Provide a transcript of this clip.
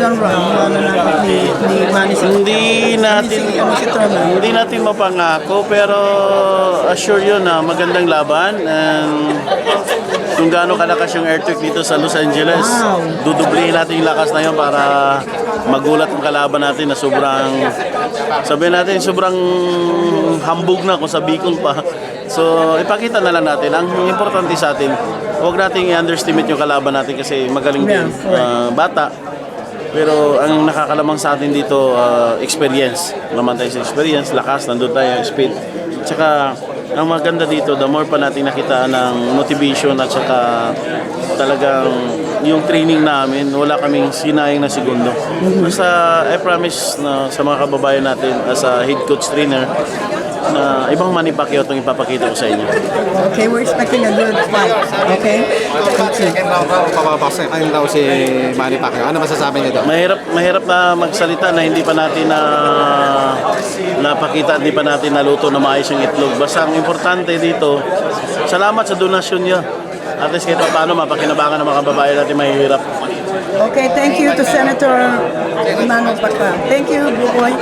long run, ni Manny Hindi natin mapangako, pero assure yun na magandang laban. And kung gaano kalakas yung earthquake dito sa Los Angeles, dudublihin natin yung lakas na yun para magulat ang kalaban natin na sabihin natin, sobrang hambog na kung sa Bicol pa. So, ipakita na lang natin. Ang importante sa atin, huwag nating i-underestimate yung kalaban natin kasi magaling din, bata. Pero ang nakakalamang sa atin dito, experience. Naman tayo sa experience, lakas, nandun tayo, speed. Tsaka, ang maganda dito, the more pa natin nakita ng motivation at saka talagang yung training namin, wala kaming sinayang na segundo. Basta I promise na sa mga kababayan natin as a head coach trainer, na ibang Manny Pacquiao itong ipapakita ko sa inyo. Okay, we're expecting a good fight. Okay? Second round daw, pababaksakin daw si Manny Pacquiao. Ano masasabi niyo doon? Mahirap na magsalita na hindi pa natin napakita, hindi pa natin naluto na maayos yung itlog. Basta ang importante dito, salamat sa donasyon niyo. At least kahit paano mapakinabangan ng mga kababayan natin mahihirap. Okay, thank you to Senator Emmanuel Pacquiao. Thank you, Buboy.